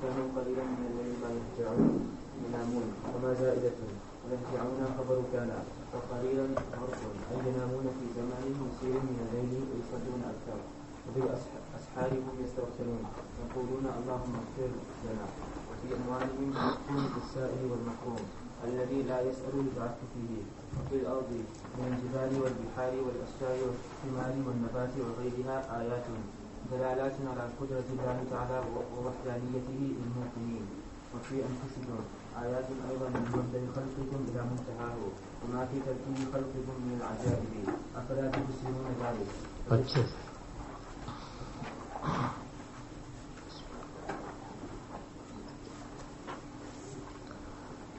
كانوا قليلا من الليل ما ينامون وما زائدة ويهجعون خبر كان وقليلا عرف أي ينامون في زمان يسير من الليل ويصلون أكثر وبالأسحار هم يستغفرون يقولون اللهم اغفر لنا وفي أموالهم حق للسائل والمحروم الذي لا يسأل يبعث فيه وفي الأرض من الجبال والبحار والأشجار والثمار والنبات وغيرها آيات دلالات على قدرة الله تعالى ووحدانيته للموقنين وفي أنفسكم آيات أيضا من مبدأ خلقكم إلى منتهاه وما في ترتيب خلقكم من العجائب أفلا تبصرون ذلك. اچھا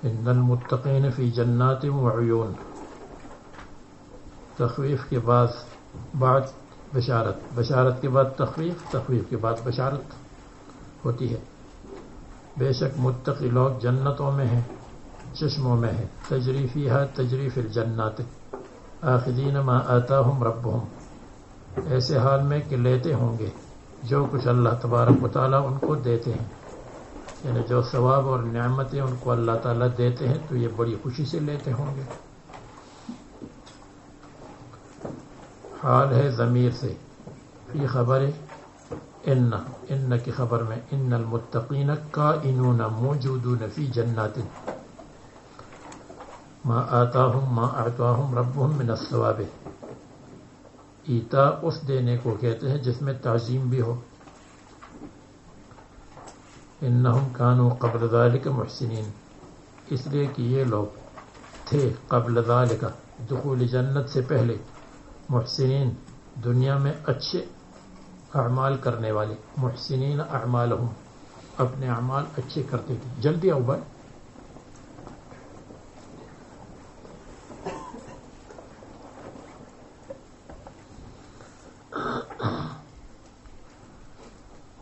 ان المتقین فی جنات وعیون. تخویف کے بعد بشارت، بشارت کے بعد تخویف، تخویف کے بعد بشارت ہوتی ہے. بے شک متقی لوگ جنتوں میں ہیں، چشموں میں ہیں. تجری فیہا تجری فی الجنات آخذین ما آتاہم ربہم، ایسے حال میں کہ لیتے ہوں گے جو کچھ اللہ تبارک و تعالیٰ ان کو دیتے ہیں. یعنی جو ثواب اور نعمتیں ان کو اللہ تعالیٰ دیتے ہیں تو یہ بڑی خوشی سے لیتے ہوں گے. حال ہے ضمیر سے، فی خبر ان کی خبر میں ان المتقین کائنون موجودون فی جنات ما آتاہم ما اعطاہم ربہم من الثواب. ایتا اس دینے کو کہتے ہیں جس میں تعظیم بھی ہو. انہم کانوا قبل ذالک محسنین، اس لیے کہ یہ لوگ تھے قبل ذالک دخول جنت سے پہلے محسنین دنیا میں اچھے اعمال کرنے والے. محسنین اعمالہم، اپنے اعمال اچھے کرتے تھے. جلدی آؤ بھائی.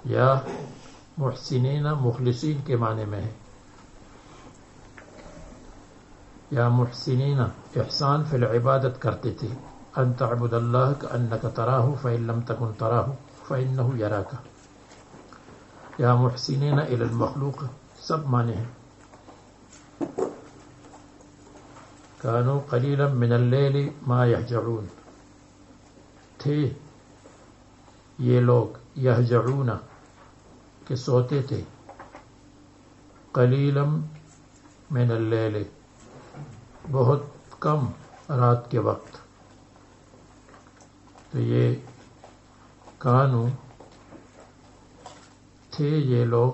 یا محسنین مخلصین کے معنی میں ہے. یا محسنین احسان فی العبادت کرتے تھے. ان تعبد اللہ کأنک تراہ فإن لم تکن تراہ فإنہ یراک. یا محسنین الی المخلوق، سب معنی ہیں. کانوا قلیلا من اللیل ما یہجعون، تھے یہ لوگ یہجعون کہ سوتے تھے. قلیلا من اللیل، بہت کم رات کے وقت. تو یہ کانو تھے یہ لوگ،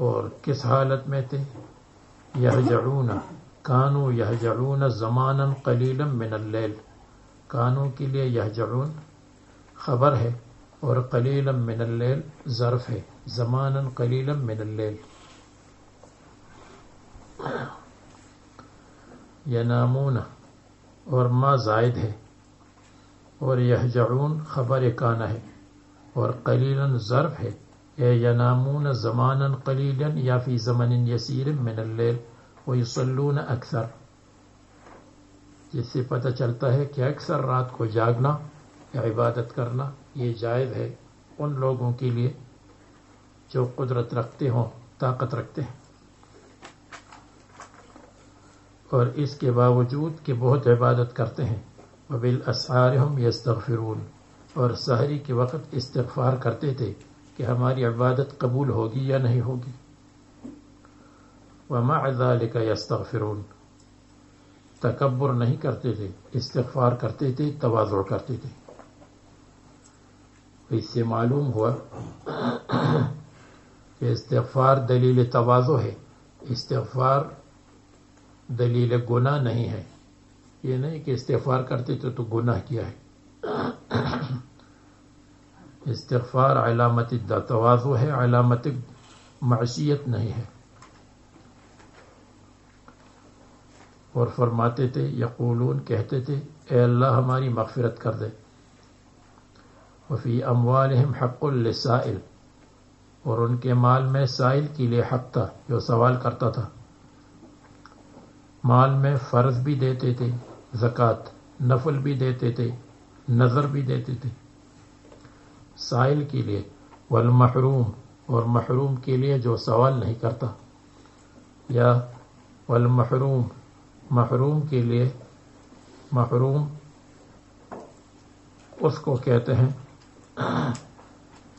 اور کس حالت میں تھے؟ یہجعون، کانو یہجعون زمانا قلیلا من اللیل. کانو کے لیے یہجعون خبر ہے اور قلیلا من اللیل ظرف ہے. زمانا قلیلا من اللیل. ینامون اور ما زائد ہے، اور یہجعون خبر کانا ہے، اور قلیلا ظرف ہے. ینامون زمانا قلیلا یا فی زمن یسیر من اللیل ویصلون اکثر، جس سے پتہ چلتا ہے کہ اکثر رات کو جاگنا یا عبادت کرنا یہ جائز ہے ان لوگوں کے لیے جو قدرت رکھتے ہوں، طاقت رکھتے ہیں. اور اس کے باوجود کہ بہت عبادت کرتے ہیں. وبالاسحار هم یستغفرون، اور سحری کے وقت استغفار کرتے تھے کہ ہماری عبادت قبول ہوگی یا نہیں ہوگی. ومع ذلك یستغفرون، تکبر نہیں کرتے تھے، استغفار کرتے تھے، تواضع کرتے تھے. اس سے معلوم ہوا کہ استغفار دلیل تواضع ہے. استغفار دلیل گناہ نہیں ہے. یہ نہیں کہ استغفار کرتے تو گناہ کیا ہے. استغفار علامت تواضع ہے، علامت معصیت نہیں ہے. اور فرماتے تھے، یقولون کہتے تھے، اے اللہ ہماری مغفرت کر دے. وفی اموالہم حق للسائل، اور ان کے مال میں سائل کے لیے حق تھا جو سوال کرتا تھا. مال میں فرض بھی دیتے تھے زکوٰۃ، نفل بھی دیتے تھے، نظر بھی دیتے تھے. سائل کے لیے، والمحروم اور محروم کے لیے جو سوال نہیں کرتا، یا والمحروم محروم کے لیے، محروم اس کو کہتے ہیں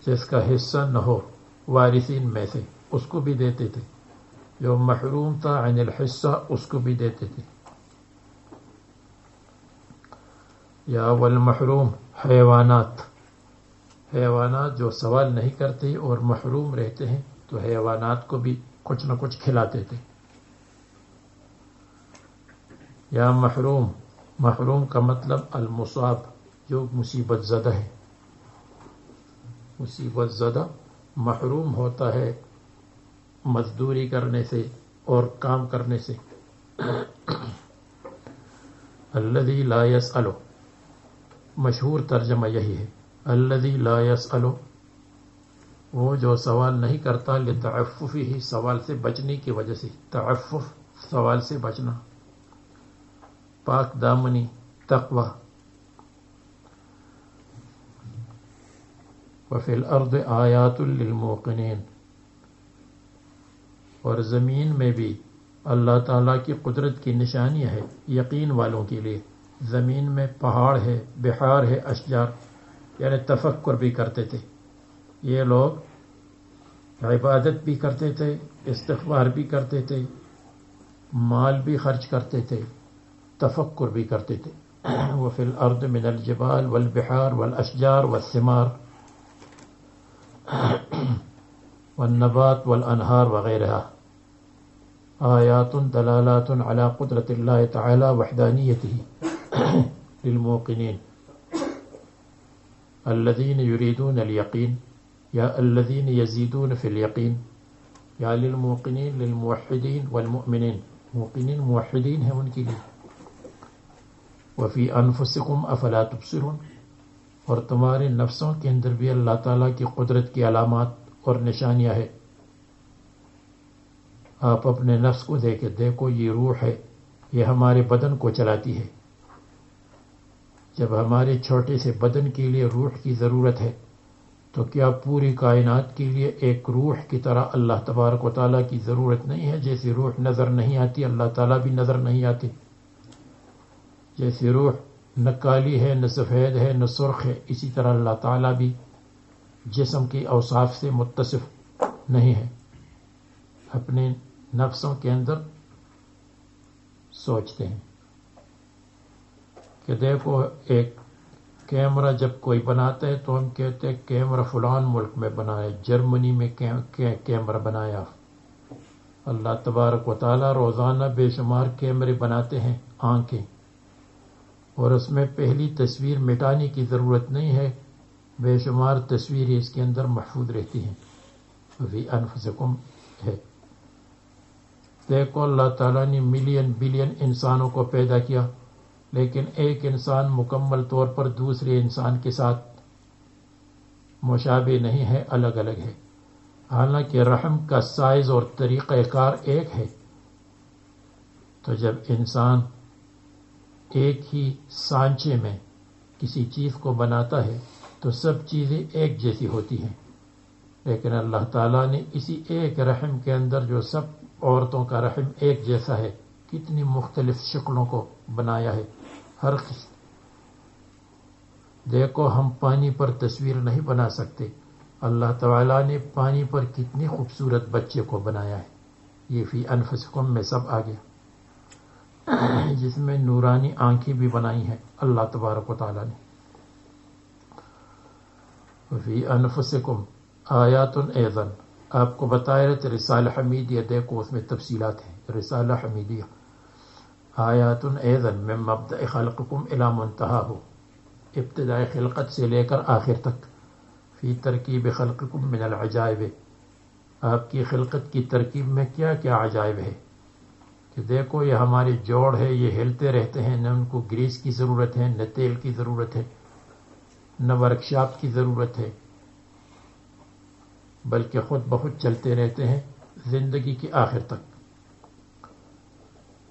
جس کا حصہ نہ ہو وارثین میں سے، اس کو بھی دیتے تھے، جو محروم تھا عن الحصہ اس کو بھی دیتے تھے، یا والمحروم حیوانات، حیوانات جو سوال نہیں کرتے اور محروم رہتے ہیں تو حیوانات کو بھی کچھ نہ کچھ کھلاتے تھے، یا محروم، محروم کا مطلب المصاب جو مصیبت زدہ ہے، مصیبت زدہ محروم ہوتا ہے مزدوری کرنے سے اور کام کرنے سے۔ الذی لا یسأل، مشہور ترجمہ یہی ہے، الذی لا یسأل، وہ جو سوال نہیں کرتا، لتعففہ سوال سے بچنے کی وجہ سے، تعفف سوال سے بچنا، پاک دامنی، تقوی۔ وفی الارض آیات للموقنین، اور زمین میں بھی اللہ تعالیٰ کی قدرت کی نشانی ہے یقین والوں کے لیے۔ زمین میں پہاڑ ہے، بحار ہے، اشجار، یعنی تفکر بھی کرتے تھے یہ لوگ، عبادت بھی کرتے تھے، استغفار بھی کرتے تھے، مال بھی خرچ کرتے تھے، تفکر بھی کرتے تھے۔ وفی الارض من الجبال والبحار والاشجار والثمار والنبات والانہار وغیرہ، آیات دلالات علی قدرت اللہ تعالی وحدانیتہ للموقنین الذین یریدون الیقین، یا الذین یزیدون فی الیقین، یا للموقنین للموحدین والمؤمنین، موقنین موحدین ہیں ان کے لیے۔ وفی انفسکم افلا تبصرون، اور تمہارے نفسوں کے اندر بھی اللہ تعالیٰ کی قدرت کی علامات اور نشانیاں ہیں۔ آپ اپنے نفس کو دیکھیں، دیکھو یہ روح ہے، یہ ہمارے بدن کو چلاتی ہے۔ جب ہمارے چھوٹے سے بدن کے لیے روح کی ضرورت ہے تو کیا پوری کائنات کے لیے ایک روح کی طرح اللہ تبارک و تعالیٰ کی ضرورت نہیں ہے؟ جیسے روح نظر نہیں آتی، اللہ تعالیٰ بھی نظر نہیں آتے۔ جیسے روح نہ کالی ہے، نہ سفید ہے، نہ سرخ ہے، اسی طرح اللہ تعالیٰ بھی جسم کے اوصاف سے متصف نہیں ہے۔ اپنے نفسوں کے اندر سوچتے ہیں کہ دیکھو، ایک کیمرہ جب کوئی بناتا ہے تو ہم کہتے ہیں کیمرہ فلان ملک میں بنایا، جرمنی میں کیمرہ بنایا۔ اللہ تبارک و تعالیٰ روزانہ بے شمار کیمرے بناتے ہیں، آنکھیں، اور اس میں پہلی تصویر مٹانے کی ضرورت نہیں ہے، بے شمار تصویریں اس کے اندر محفوظ رہتی ہیں۔ فی انفسکم ہے۔ دیکھو، اللہ تعالیٰ نے ملین بلین انسانوں کو پیدا کیا، لیکن ایک انسان مکمل طور پر دوسرے انسان کے ساتھ مشابہ نہیں ہے، الگ الگ ہے۔ حالانکہ رحم کا سائز اور طریقہ کار ایک ہے۔ تو جب انسان ایک ہی سانچے میں کسی چیز کو بناتا ہے تو سب چیزیں ایک جیسی ہوتی ہیں، لیکن اللہ تعالیٰ نے اسی ایک رحم کے اندر جو سب عورتوں کا رحم ایک جیسا ہے، کتنی مختلف شکلوں کو بنایا ہے۔ ہر دیکھو، ہم پانی پر تصویر نہیں بنا سکتے، اللہ تعالیٰ نے پانی پر کتنی خوبصورت بچے کو بنایا ہے۔ یہ فی انفسکم میں سب آ گیا، جس میں نورانی آنکھیں بھی بنائی ہیں اللہ تبارک و تعالیٰ نے۔ فی انفسکم آیات ایضا، آپ کو بتایا رہتے رسالہ حمیدیہ، دیکھو اس میں تفصیلات ہیں۔ رسالہ حمیدیہ آیات ایضا من مبدأ خلقکم الی منتہاہ، ابتدائی خلقت سے لے کر آخر تک، فی ترکیب خلقکم من العجائب، آپ کی خلقت کی ترکیب میں کیا کیا عجائب ہے کہ دیکھو، یہ ہمارے جوڑ ہے، یہ ہلتے رہتے ہیں، نہ ان کو گریس کی ضرورت ہے، نہ تیل کی ضرورت ہے، نہ ورکشاپ کی ضرورت ہے، بلکہ خود بخود چلتے رہتے ہیں زندگی کی آخر تک۔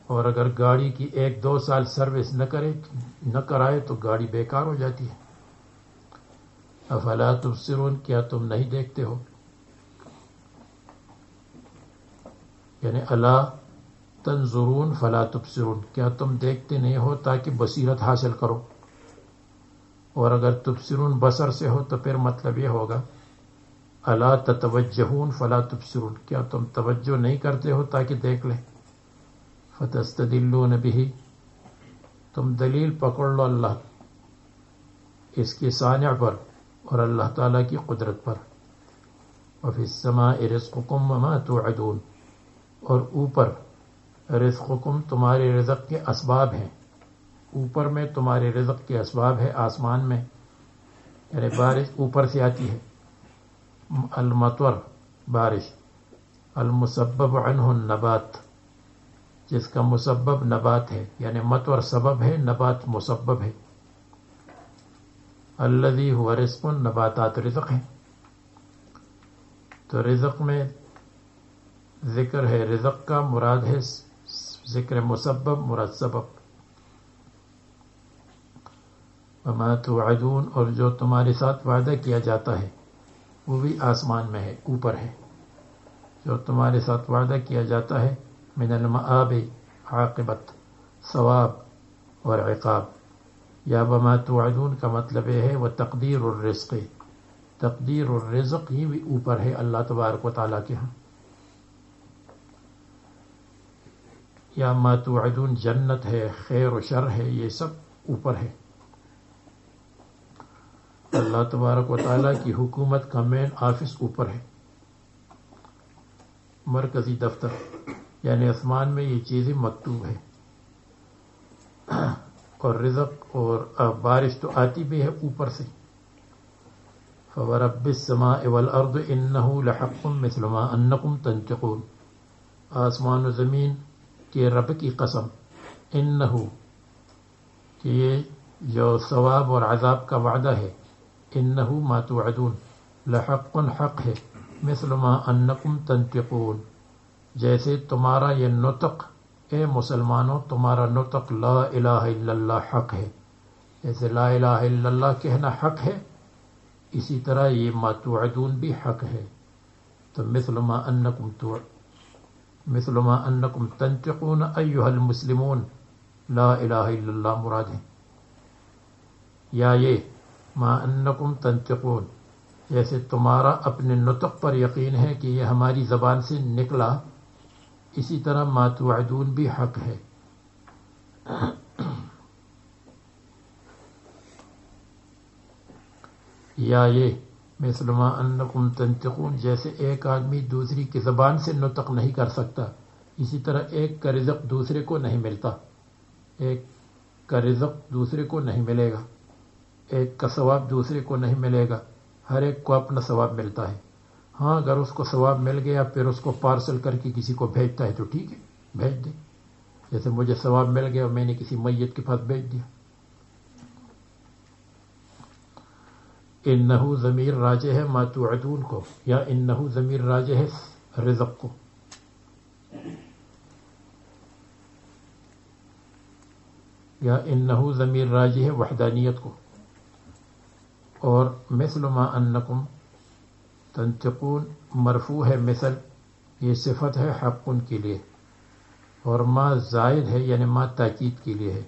اور اگر گاڑی کی 1-2 سال سروس نہ کرائے تو گاڑی بیکار ہو جاتی ہے۔ افلا تبصرون، کیا تم نہیں دیکھتے ہو؟ یعنی الا تنظرون فلا تبصرون، کیا تم دیکھتے نہیں ہو تاکہ بصیرت حاصل کرو؟ اور اگر تبصرون بصر سے ہو تو پھر مطلب یہ ہوگا الا تتوجہون فلا تبصرون، کیا تم توجہ نہیں کرتے ہو تاکہ دیکھ لیں؟ فتستدلون به، تم دلیل پکڑ لو اللہ اس کے صانع پر اور اللہ تعالیٰ کی قدرت پر. وفی السماء رزقکم وما توعدون، اور اوپر رزقکم تمہارے رزق کے اسباب ہیں، اوپر میں تمہارے رزق کے اسباب ہے، آسمان میں، یعنی بارش اوپر سے آتی ہے. المطر بارش، المسبب عنہ النبات، جس کا مسبب نبات ہے، یعنی مطر سبب ہے، نبات مسبب ہے. الذی هو رزق، نباتات رزق ہیں. تو رزق میں ذکر ہے رزق کا، مراد ہے ذکر مسبب، مراد سبب. وما توعدون، اور جو تمہارے ساتھ وعدہ کیا جاتا ہے وہ بھی آسمان میں ہے، اوپر ہے. جو تمہارے ساتھ وعدہ کیا جاتا ہے من المآب، عاقبت، ثواب اور عقاب. یا وما توعدون کا مطلب یہ ہے وہ تقدیر الرزق، تقدیر الرزق ہی بھی اوپر ہے اللہ تبارک و تعالیٰ کے ہاں. یا ما توعدون جنت ہے، خیر و شر ہے، یہ سب اوپر ہے. اللہ تبارک و تعالیٰ کی حکومت کا مین آفس اوپر ہے، مرکزی دفتر، یعنی آسمان میں یہ چیزیں مکتوب ہے. اور رزق اور بارش تو آتی بھی ہے اوپر سے. فورب السماء والارض انه لحق مثل ما انکم تنطقون، آسمان و زمین کے رب کی قسم، انه، کہ یہ جو ثواب اور عذاب کا وعدہ ہے، انه ما توعدون لحق، حق ہے، مثل ما انکم تنطقون، جیسے تمہارا یہ نطق، اے مسلمانوں تمہارا نطق لا الہ الا اللہ حق ہے. جیسے لا الہ الا اللہ کہنا حق ہے، اسی طرح یہ ما توعدون بھی حق ہے. تو مثل ما انکم تنطقون ایھا المسلمون، لا الہ الا اللہ مراد ہے. یا یہ ما انکم تنطقون، جیسے تمہارا اپنے نطق پر یقین ہے کہ یہ ہماری زبان سے نکلا، اسی طرح ما توعدون بھی حق ہے. یا یہ مثل ما انکم تنطقون، جیسے ایک آدمی دوسری کی زبان سے نطق نہیں کر سکتا، اسی طرح ایک کا رزق دوسرے کو نہیں ملتا، ایک کا رزق دوسرے کو نہیں ملے گا، ایک کا ثواب دوسرے کو نہیں ملے گا، ہر ایک کو اپنا ثواب ملتا ہے. ہاں اگر اس کو ثواب مل گیا پھر اس کو پارسل کر کے کسی کو بھیجتا ہے تو ٹھیک ہے، بھیج دے. جیسے مجھے ثواب مل گیا اور میں نے کسی میت کے پاس بھیج دیا. انہو ضمیر راجع ہے ما توعدون کو، یا انہو ضمیر راجع ہے رزق کو. یا انہو ضمیر راجع ہے وحدانیت کو. اور مثل ما انکم تنطقون مرفوع ہے، مثل یہ صفت ہے حق ان کے لیے، اور ما زائد ہے یعنی ما تاکید کے لیے ہے.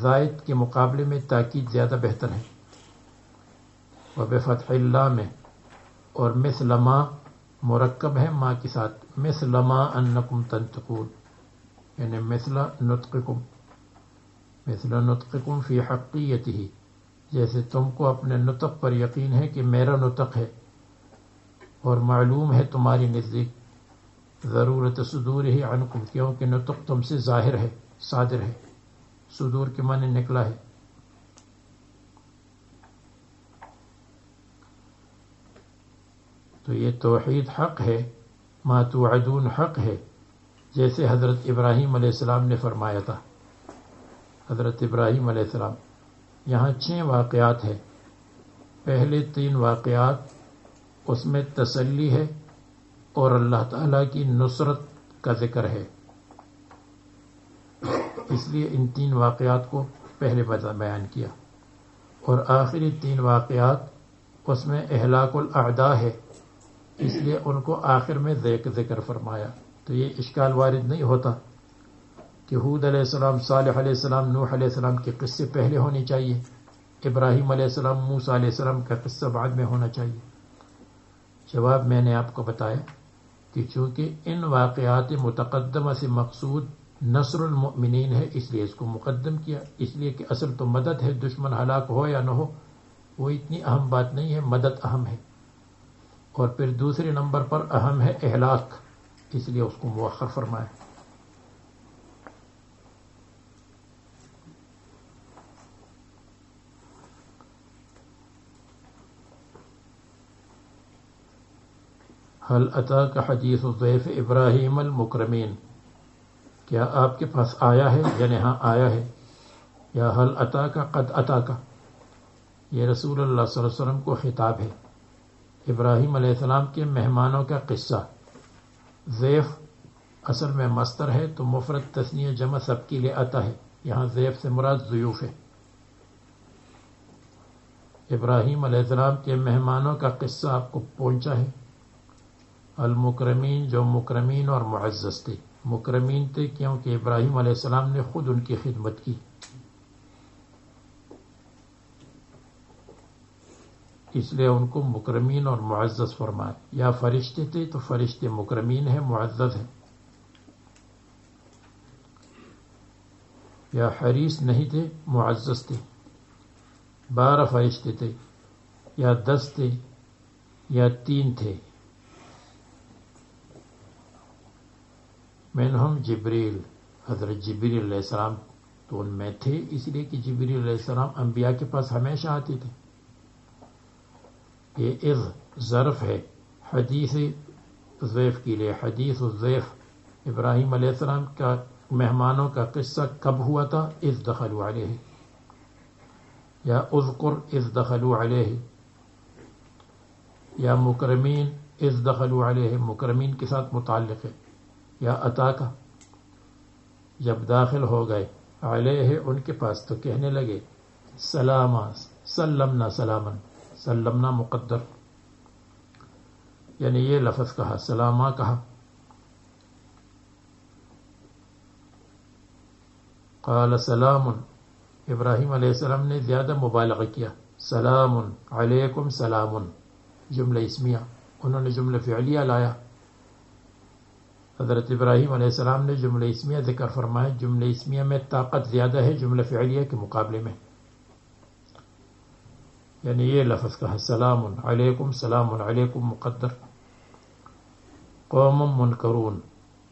زائد کے مقابلے میں تاکید زیادہ بہتر ہے. وبفتح اللہ میں، اور مثل ما مرکب ہے ما کے ساتھ، مثل ما انکم تنطقون، یعنی مثل نطقکم فی حقیتہ، جیسے تم کو اپنے نطق پر یقین ہے کہ میرا نطق ہے، اور معلوم ہے تمہاری نزدیک ضرورت صدور ہی عنکم، کیونکہ نطق تم سے ظاہر ہے، صادر ہے. صدور کے معنی نکلا ہے. تو یہ توحید حق ہے، ما توعدون حق ہے، جیسے حضرت ابراہیم علیہ السلام نے فرمایا تھا. حضرت ابراہیم علیہ السلام، یہاں 6 واقعات ہیں. پہلے 3 واقعات اس میں تسلی ہے اور اللہ تعالیٰ کی نصرت کا ذکر ہے، اس لیے ان 3 واقعات کو پہلے بیان کیا. اور آخری 3 واقعات اس میں اہلاک الاعداء ہے، اس لیے ان کو آخر میں ذکر فرمایا. تو یہ اشکال وارد نہیں ہوتا کہ ہود علیہ السلام، صالح علیہ السلام، نوح علیہ السلام کے قصے پہلے ہونے چاہیے، ابراہیم علیہ السلام، موسیٰ علیہ السلام کا قصہ بعد میں ہونا چاہیے. جواب میں نے آپ کو بتایا کہ چونکہ ان واقعات متقدمہ سے مقصود نصر المؤمنین ہے، اس لیے اس کو مقدم کیا، اس لیے کہ اصل تو مدد ہے، دشمن ہلاک ہو یا نہ ہو وہ اتنی اہم بات نہیں ہے، مدد اہم ہے. اور پھر دوسرے نمبر پر اہم ہے اہلاک، اس لیے اس کو مؤخر فرمایا. حل اتاک حدیث ضیف ابراہیم المکرمین، کیا آپ کے پاس آیا ہے، یعنی ہاں آیا ہے. یا حل اتاک قد اتاک، یہ رسول اللہ صلی اللہ علیہ وسلم کو خطاب ہے. ابراہیم علیہ السلام کے مہمانوں کا قصہ. ضیف اصل میں مصدر ہے تو مفرد تثنیہ جمع سب کے لیے آتا ہے، یہاں ضیف سے مراد ضیوف ہے. ابراہیم علیہ السلام کے مہمانوں کا قصہ آپ کو پہنچا ہے. المکرمین، جو مکرمین اور معزز تھے. مکرمین تھے کیونکہ ابراہیم علیہ السلام نے خود ان کی خدمت کی، اس لیے ان کو مکرمین اور معزز فرمائے. یا فرشتے تھے تو فرشتے مکرمین ہیں، معزز ہیں. یا حریص نہیں تھے، معزز تھے. 12 فرشتے تھے، یا 10 تھے، یا 3 تھے. منہم جبریل، حضرت جبریل علیہ السلام تو ان میں تھے، اس لیے کہ جبریل علیہ السلام انبیاء کے پاس ہمیشہ آتے تھے. یہ اذ ظرف ہے حدیث ضیف کے لیے. حدیث الضیف، ابراہیم علیہ السلام کا مہمانوں کا قصہ کب ہوا تھا؟ اذ دخلوا علیہ. یا اذکر اذ دخلوا علیہ. یا مکرمین اذ دخلوا علیہ، مکرمین کے ساتھ متعلق ہے. یا اتاکا، جب داخل ہو گئے علیہ ان کے پاس تو کہنے لگے سلاما، سلمنا سلامن، سلمنا مقدر، یعنی یہ لفظ کہا، سلاما کہا. قال سلام، ابراہیم علیہ السلام نے زیادہ مبالغہ کیا. سلام علیکم سلام، جملہ اسمیہ، انہوں نے جملہ فعلیہ لایا. حضرت ابراہیم علیہ السلام نے جملہ اسمیہ ذکر فرمایا. جملہ اسمیہ میں طاقت زیادہ ہے جملہ فعلیہ کے مقابلے میں، یعنی یہ لفظ کہا سلام علیکم، سلام علیکم مقدر. قوم منکرون،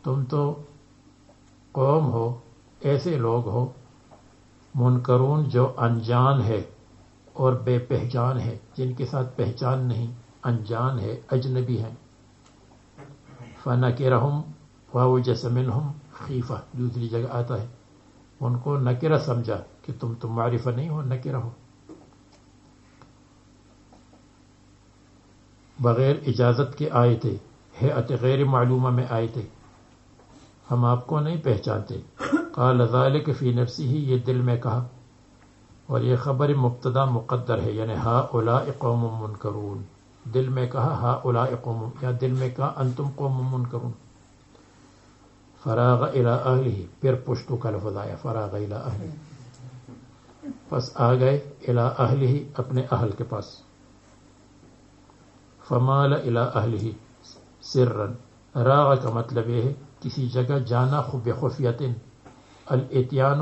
تم تو قوم ہو، ایسے لوگ ہو، منکرون جو انجان ہے اور بے پہچان ہے، جن کے ساتھ پہچان نہیں، انجان ہے، اجنبی ہیں. فنکرہم ووجس منہم خیفہ، دوسری جگہ آتا ہے ان کو نکرہ سمجھا کہ تم معرفہ نہیں ہو، نکرہ ہو. بغیر اجازت کے آئے تھے، ہیئت غیر معلومہ میں آئے تھے، ہم آپ کو نہیں پہچانتے. قال ذلک فی نفسہ، یہ دل میں کہا، اور یہ خبر مبتدا مقدر ہے، یعنی ہؤلاء قوم منکرون. دل میں کہا ہؤلاء قوم، یا دل میں کہا انتم قوم منکرون. فراغ الی اہلہ، پھر پشتو کا لفظ آیا، فراغ الی اہلہ، پس آ گئے الی اہلہ، اپنے اہل کے پاس. فمال الی اہلہ سرا، راغ کا مطلب یہ ہے کسی جگہ جانا بخفیۃ، الاتیان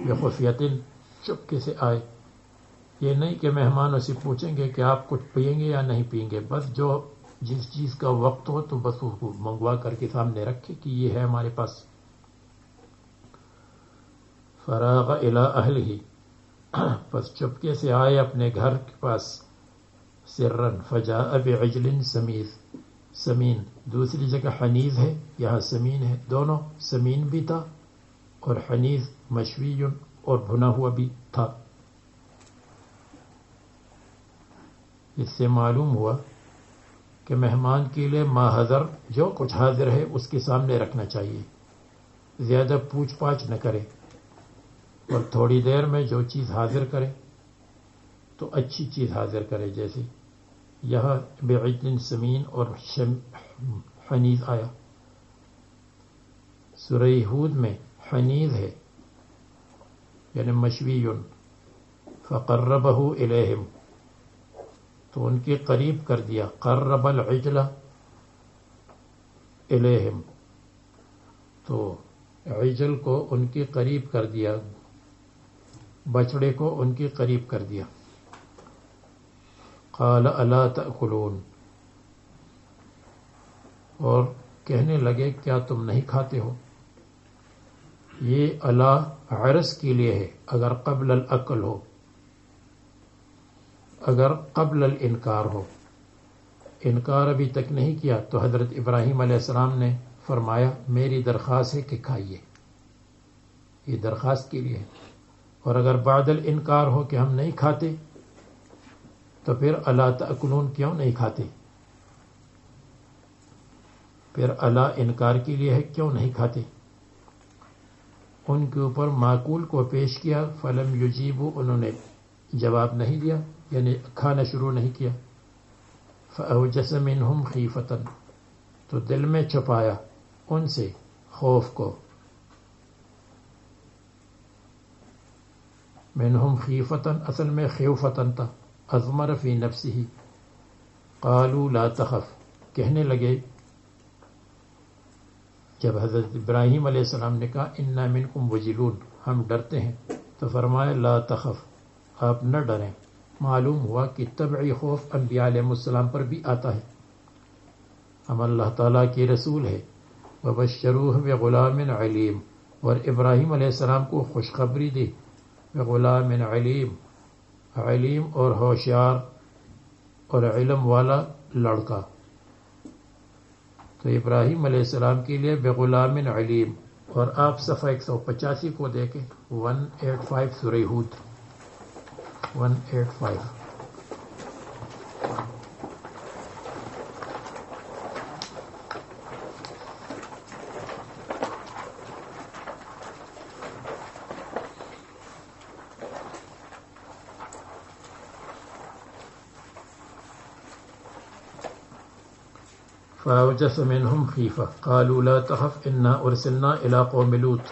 بخفیۃ، چپکے سے آئے. یہ نہیں کہ مہمانوں سے پوچھیں گے کہ آپ کچھ پئیں گے یا نہیں پئیں گے، بس جو جس چیز کا وقت ہو تو بس اس کو منگوا کر کے سامنے رکھے کہ یہ ہے ہمارے پاس. فراغ الی اہلہ، پس چپکے سے آئے اپنے گھر کے پاس. سرن فجاء بعجل سمین، دوسری جگہ حنیذ ہے، یہاں سمین ہے، دونوں سمین بھی تھا اور حنیذ مشوی اور بھنا ہوا بھی تھا. اس سے معلوم ہوا کہ مہمان کے لیے ما حضر، جو کچھ حاضر ہے اس کے سامنے رکھنا چاہیے، زیادہ پوچھ پاچھ نہ کرے، اور تھوڑی دیر میں جو چیز حاضر کرے تو اچھی چیز حاضر کرے. جیسے یہاں بعجل سمین اور حنیذ آیا. سورہ ہود میں حنیذ ہے یعنی مشوی، فقربہ الیہم تو ان کے قریب کر دیا. قرب العجل الیہم تو عجل کو ان کے قریب کر دیا، بچڑے کو ان کے قریب کر دیا. قال الا تأکلون اور کہنے لگے کیا تم نہیں کھاتے ہو. یہ الا عرض کے لیے ہے اگر قبل الاکل ہو، اگر قبل الانکار ہو. انکار ابھی تک نہیں کیا تو حضرت ابراہیم علیہ السلام نے فرمایا میری درخواست ہے کہ کھائیے، یہ درخواست کے لیے ہے. اور اگر بعد الانکار ہو کہ ہم نہیں کھاتے تو پھر الا تأکلون کیوں نہیں کھاتے؟ پھر الا انکار کے لیے ہے کیوں نہیں کھاتے. ان کے اوپر معقول کو پیش کیا، فلم یجیبوا انہوں نے جواب نہیں دیا یعنی کھانا شروع نہیں کیا. فأوجس منہم خیفتن تو دل میں چھپایا ان سے خوف کو. منہم خیفتن اصل میں خیفتن تھا. اضمر فی نفسہ قالوا لا تخف کہنے لگے جب حضرت ابراہیم علیہ السلام نے کہا انا منکم وجلون ہم ڈرتے ہیں تو فرمایا لا تخف آپ نہ ڈریں. معلوم ہوا کہ طبعی خوف انبیاء علیہ السلام پر بھی آتا ہے. ہم اللہ تعالیٰ کے رسول ہے. وبشروہ بغلام علیم اور ابراہیم علیہ السلام کو خوشخبری دی بغلام علیم، علیم اور ہوشیار اور علم والا لڑکا. تو ابراہیم علیہ السلام کے لیے بغلام علیم. اور آپ صفحہ 185 کو دیکھیں 185 سورہ ہود 185. فأوجس منهم خيفة قالوا لا تخف إنا أرسلنا إلى قوم لوط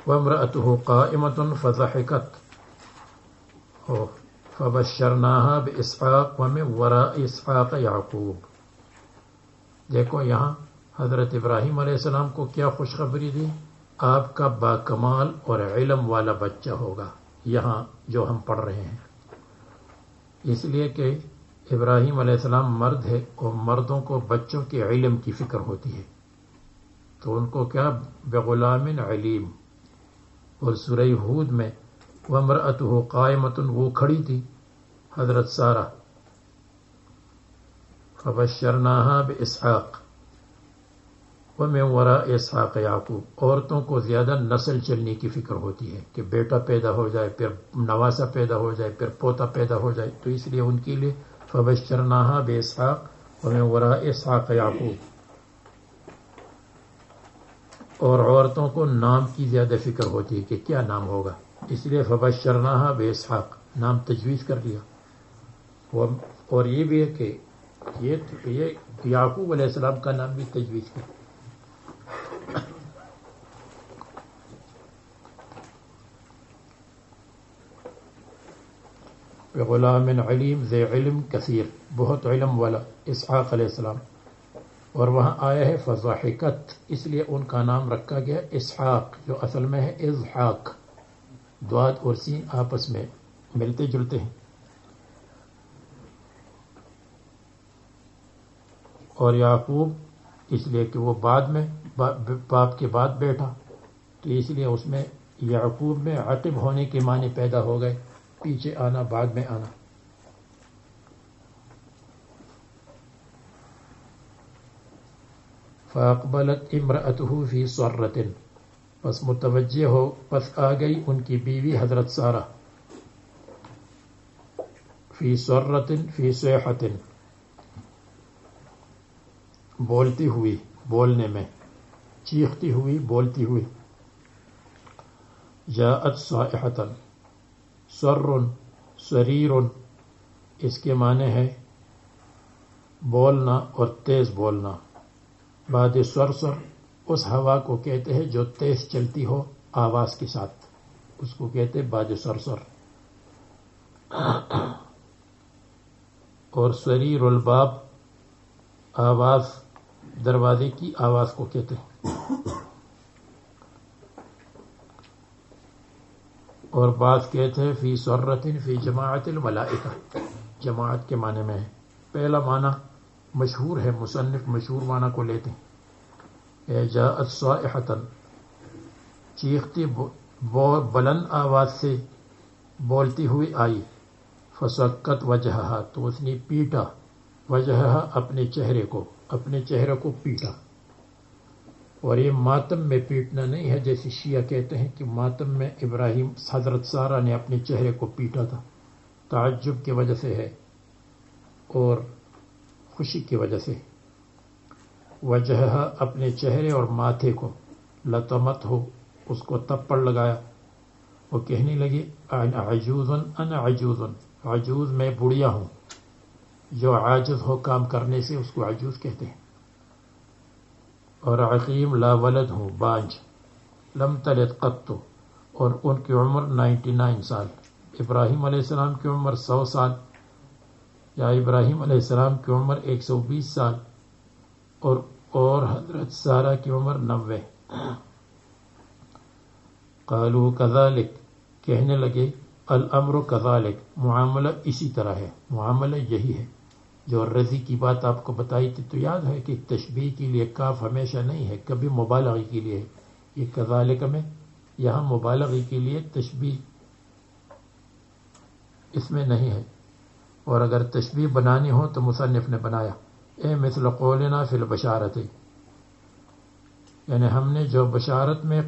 وامرأته قائمة فضحكت فبشرناها بإسحاق ومن وراء إسحاق يعقوب. دیکھو یہاں حضرت ابراہیم علیہ السلام کو کیا خوشخبری دی، آپ کا باکمال اور علم والا بچہ ہوگا. یہاں جو ہم پڑھ رہے ہیں اس لیے کہ ابراہیم علیہ السلام مرد ہے اور مردوں کو بچوں کے علم کی فکر ہوتی ہے تو ان کو کیا بغلام علیم. اور سورہ ہود میں وامرأتہ قائمۃ وہ کھڑی تھی حضرت سارہ. فبشرناہا باسحاق ومن وراء اسحاق یعقوب. عورتوں کو زیادہ نسل چلنے کی فکر ہوتی ہے کہ بیٹا پیدا ہو جائے، پھر نواسا پیدا ہو جائے، پھر پوتا پیدا ہو جائے. تو اس لیے ان کے لیے فبشرناہا باسحاق ومن وراء اسحاق یعقوب. اور عورتوں کو نام کی زیادہ فکر ہوتی ہے کہ کیا نام ہوگا، اس لیے فبشرناہا باسحاق نام تجویز کر لیا. اور یہ بھی ہے کہ یہ یعقوب علیہ السلام کا نام بھی تجویز کیا. غلام علیم ذی علم کثیر بہت علم والا اسحاق علیہ السلام. اور وہاں آیا ہے فضحکت اس لیے ان کا نام رکھا گیا اسحاق جو اصل میں ہے اضحاک. ضاد اور سین آپس میں ملتے جلتے ہیں. اور یعقوب اس لیے کہ وہ بعد میں باپ کے بعد بیٹا تو اس لیے اس میں یعقوب میں عقب ہونے کے معنی پیدا ہو گئے، پیچھے آنا، بعد میں آنا. فاقبلت امرأته فی صرۃ پس متوجہ ہو پس آ گئی ان کی بیوی حضرت سارہ فی صرۃ فی صیحۃ بولتی ہوئی، بولنے میں چیختی ہوئی، بولتی ہوئی. جاءت صائحۃ سر سریر اس کے معنی ہے بولنا اور تیز بولنا. باد سرسر اس ہوا کو کہتے ہیں جو تیز چلتی ہو آواز کے ساتھ، اس کو کہتے ہیں باد سرسر. اور سریر الباب آواز، دروازے کی آواز کو کہتے ہیں. اور بعض کہتے ہیں فی سرۃ فی جماعت الملائکہ، جماعت کے معنی میں ہے. پہلا معنی مشہور ہے، مصنف مشہور معنی کو لیتے ہیں. جاءت صائحۃ، چیختی بلند آواز سے بولتی ہوئی آئی. فسکت وجہہا، تو اس نے پیٹا، وجہہا اپنے چہرے کو پیٹا. اور یہ ماتم میں پیٹنا نہیں ہے جیسے شیعہ کہتے ہیں کہ ماتم میں ابراہیم حضرت سارہ نے اپنے چہرے کو پیٹا تھا، تعجب کی وجہ سے ہے اور خوشی کی وجہ سے. وجہہا اپنے چہرے اور ماتھے کو، لطمت ہو اس کو تپڑ لگایا. وہ کہنے لگی انا عجوز، عجوز میں بڑھیا ہوں. جو عاجز ہو کام کرنے سے اس کو عجوز کہتے ہیں. اور عقیم لا ولد ہوں، بانج. لم تلد قط، اور ان کی عمر 99 سال. ابراہیم علیہ السلام کی عمر 100 سال، یا ابراہیم علیہ السلام کی عمر 120 سال، اور حضرت سارہ کی عمر 90. قالوا کذالک، کہنے لگے الامر کذالک، معاملہ اسی طرح ہے، معاملہ یہی ہے. جو رضی کی بات آپ کو بتائی تھی تو یاد ہے کہ تشبیہ کے لیے کاف ہمیشہ نہیں ہے، کبھی مبالغے کے لیے ہے. یہ کذالک میں یہاں مبالغے کے لیے تشبیہ اس میں نہیں ہے. اور اگر تشبیہ بنانی ہو تو مصنف نے بنایا اے مثل قولنا فی البشارت، یعنی ہم نے جو بشارت میں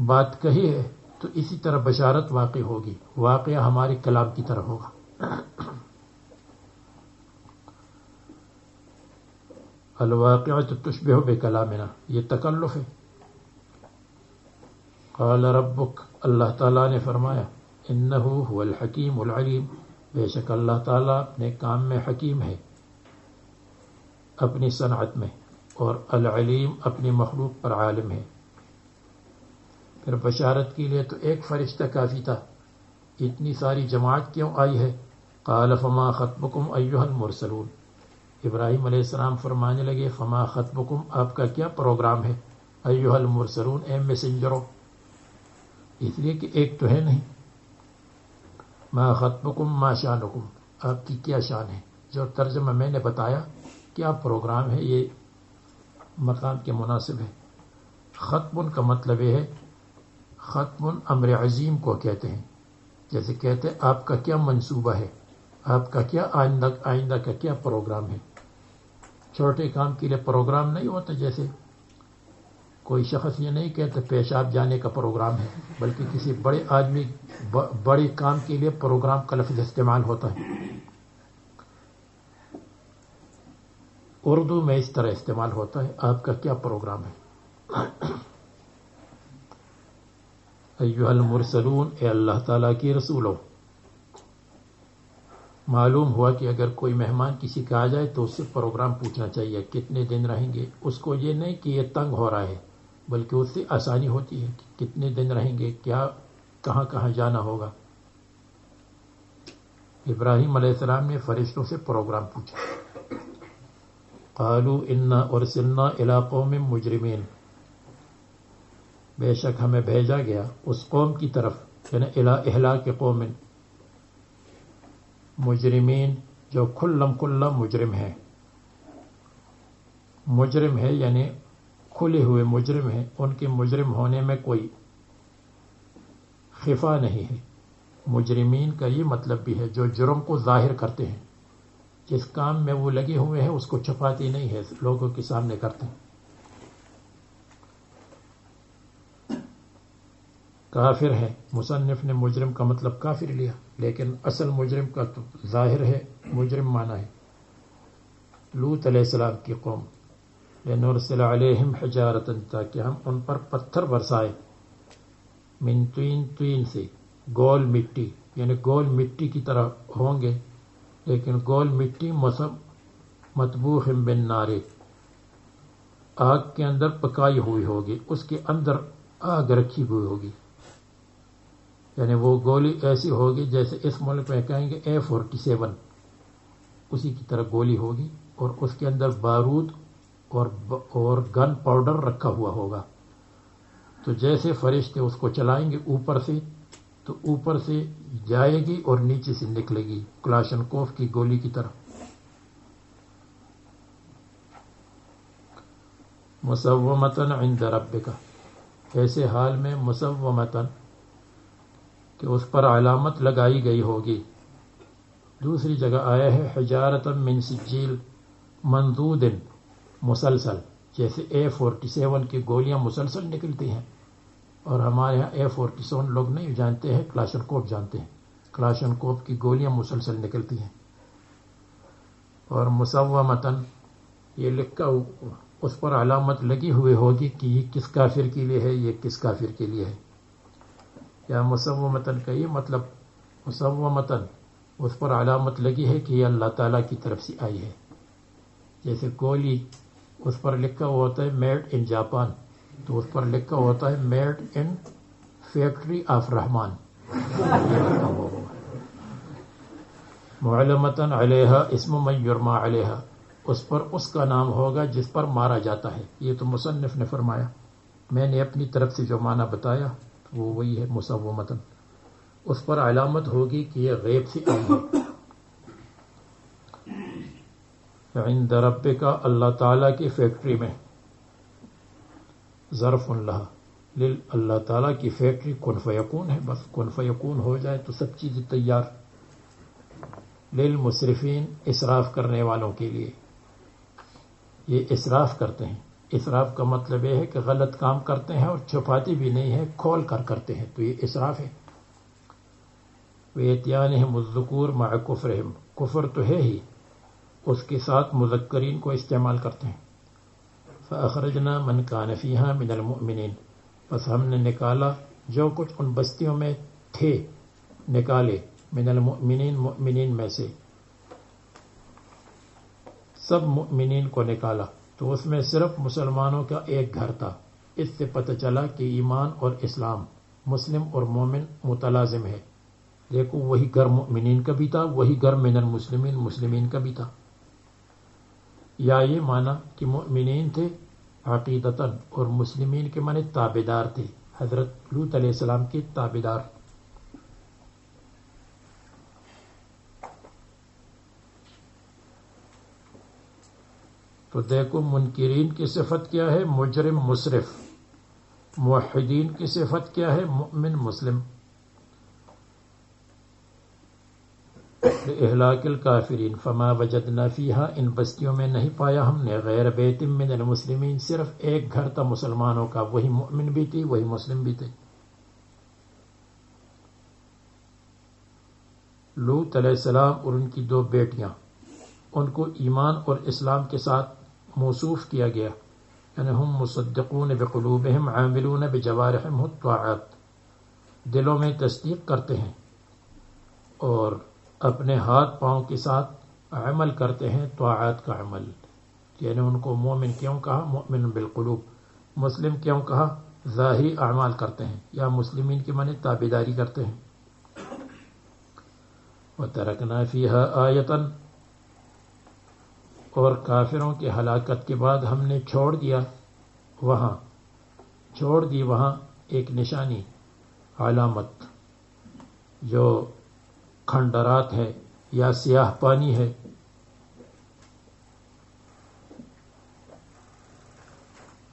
بات کہی ہے تو اسی طرح بشارت واقع ہوگی، واقعہ ہمارے کلام کی طرح ہوگا. الواقعۃ تشبہ بکلامنا، یہ تکلف ہے. قال ربک، اللہ تعالیٰ نے فرمایا انہ هو الحکیم العلیم، بے شک اللہ تعالیٰ اپنے کام میں حکیم ہے، اپنی صنعت میں، اور العلیم اپنی مخلوق پر عالم ہے. پھر بشارت کے لیے تو ایک فرشتہ کافی تھا، اتنی ساری جماعت کیوں آئی ہے؟ قال فما خطبکم ایھا المرسلون، ابراہیم علیہ السلام فرمانے لگے فما خطبکم، آپ کا کیا پروگرام ہے؟ ایھا المرسلون، اے میسنجرو، اس لیے کہ ایک تو ہے نہیں. ما خطبکم ما شانکم، آپ کی کیا شان ہے؟ جو ترجمہ میں نے بتایا کیا پروگرام ہے، یہ مقام کے مناسب ہے. خطب کا مطلب یہ ہے، ختم امر عظیم کو کہتے ہیں. جیسے کہتے ہیں آپ کا کیا منصوبہ ہے، آپ کا کیا آئندہ کا کیا پروگرام ہے. چھوٹے کام کے لیے پروگرام نہیں ہوتا. جیسے کوئی شخص یہ نہیں کہتا پیشاب جانے کا پروگرام ہے، بلکہ کسی بڑے آدمی بڑے کام کے لیے پروگرام کا لفظ استعمال ہوتا ہے. اردو میں اس طرح استعمال ہوتا ہے، آپ کا کیا پروگرام ہے. ایھا المرسلون، اے اللہ تعالیٰ کی رسولوں. معلوم ہوا کہ اگر کوئی مہمان کسی کا آ جائے تو اس سے پروگرام پوچھنا چاہیے کتنے دن رہیں گے. اس کو یہ نہیں کہ یہ تنگ ہو رہا ہے، بلکہ اس سے آسانی ہوتی ہے کہ کتنے دن رہیں گے، کیا کہاں کہاں جانا ہوگا. ابراہیم علیہ السلام نے فرشتوں سے پروگرام پوچھا. قالوا انا ارسلنا الی قوم مجرمین، بے شک ہمیں بھیجا گیا اس قوم کی طرف، یعنی الی اہلاک قوم مجرمین، جو کھلم کھلا مجرم ہے. مجرم ہے یعنی کھلے ہوئے مجرم ہیں، ان کے مجرم ہونے میں کوئی خفا نہیں ہے. مجرمین کا یہ مطلب بھی ہے جو جرم کو ظاہر کرتے ہیں، جس کام میں وہ لگے ہوئے ہیں اس کو چھپاتے نہیں ہے، لوگوں کے سامنے کرتے ہیں. کافر ہے، مصنف نے مجرم کا مطلب کافر لیا، لیکن اصل مجرم کا تو ظاہر ہے مجرم مانا ہے. لوط علیہ السلام کی قوم، لنرسل علیہم حجارۃ، تاکہ ہم ان پر پتھر برسائے، من طین، طین سے، گول مٹی، یعنی گول مٹی کی طرح ہوں گے، لیکن گول مٹی مطبوخ بالنار، آگ کے اندر پکائی ہوئی ہوگی، اس کے اندر آگ رکھی ہوئی ہوگی، یعنی وہ گولی ایسی ہوگی جیسے اس ملک میں کہیں گے A47، اسی کی طرح گولی ہوگی، اور اس کے اندر بارود اور گن پاؤڈر رکھا ہوا ہوگا۔ تو جیسے فرشتے اس کو چلائیں گے اوپر سے، تو اوپر سے جائے گی اور نیچے سے نکلے گی کلاشنکوف کی گولی کی طرح۔ مسومتن عند ربک، ایسے حال میں مسومتن کہ اس پر علامت لگائی گئی ہوگی۔ دوسری جگہ آیا ہے حجارۃ من سجیل منضود، مسلسل، جیسے A47 کی گولیاں مسلسل نکلتی ہیں، اور ہمارے یہاں A47 لوگ نہیں جانتے ہیں، کلاشنکوف جانتے ہیں، کلاشنکوف کی گولیاں مسلسل نکلتی ہیں۔ اور مسومتن یہ لکھا اس پر علامت لگی ہوئی ہوگی کہ یہ کس کافر کے لیے ہے، یہ کس کافر کے لیے ہے۔ یا مسومتن کا یہ مطلب، مسومتن اس پر علامت لگی ہے کہ یہ اللہ تعالیٰ کی طرف سے آئی ہے۔ جیسے گولی اس پر لکھا ہوا ہوتا ہے میڈ ان جاپان، تو اس پر لکھا ہوتا ہے میڈ ان فیکٹری آف رحمان، یہ لکھا ہوا ہوگا۔ معلمتن علیہا اسم من یرما علیہا، اس پر اس کا نام ہوگا جس پر مارا جاتا ہے۔ یہ تو مصنف نے فرمایا، میں نے اپنی طرف سے جو معنی بتایا وہ وہی ہے مسومتن۔ اس پر علامت ہوگی کہ یہ غیب سے آئی ہے۔ عند ربک، اللہ تعالیٰ کی فیکٹری میں، ظرف لہا، اللہ تعالیٰ کی فیکٹری کن فیکون ہے، بس کن فیکون ہو جائے تو سب چیزیں تیار۔ للمسرفین، اسراف کرنے والوں کے لیے، یہ اسراف کرتے ہیں۔ اسراف کا مطلب یہ ہے کہ غلط کام کرتے ہیں اور چھپاتے بھی نہیں ہیں، کھول کر کرتے ہیں، تو یہ اسراف ہے۔ وَيَتْيَانِهِمُ الذُّكُورُ مَعَ كُفْرِهِمْ، کفر تو ہے ہی، اس کے ساتھ مذکرین کو استعمال کرتے ہیں۔ فَأَخْرَجْنَا مَنْ كَانَ فِيهَا مِنَ الْمُؤْمِنِينَ، بس ہم نے نکالا جو کچھ ان بستیوں میں تھے، نکالے، من المؤمنین، مؤمنین میں سے، سب مؤمنین کو نکالا، تو اس میں صرف مسلمانوں کا ایک گھر تھا۔ اس سے پتہ چلا کہ ایمان اور اسلام، مسلم اور مومن متلازم ہے۔ دیکھو وہی گھر مؤمنین کا بھی تھا، وہی گھر من المسلمین، مسلمین کا بھی تھا۔ یا یہ معنی کہ مؤمنین تھے عقیدتاً، اور مسلمین کے معنی تابعدار تھے، حضرت لوط علیہ السلام کے تابعدار۔ تو دیکھو منکرین کی صفت کیا ہے، مجرم مسرف، موحدین کی صفت کیا ہے، مؤمن مسلم۔ اہلاک الکافرین فما وجدنا فیہا، ان بستیوں میں نہیں پایا ہم نے غیر بیت من المسلمین، صرف ایک گھر تھا مسلمانوں کا، وہی مؤمن بھی تھی، وہی مسلم بھی تھے۔ لوط علیہ السلام اور ان کی 2 بیٹیاں، ان کو ایمان اور اسلام کے ساتھ موصوف کیا گیا، یعنی ہم مصدقون بقلوبہم عاملون بجوارحہم الطاعات، دلوں میں تصدیق کرتے ہیں اور اپنے ہاتھ پاؤں کے ساتھ عمل کرتے ہیں، طاعات کا عمل، یعنی ان کو مومن کیوں کہا، مؤمن بالقلوب۔ مسلم کیوں کہا، ظاہری اعمال کرتے ہیں، یا مسلمین کے معنی تابعداری کرتے ہیں۔ وَتَرَكْنَا فِيهَا آیَةً، اور کافروں کی ہلاکت کے بعد ہم نے چھوڑ دی وہاں ایک نشانی، علامت، جو کھنڈرات ہے یا سیاہ پانی ہے۔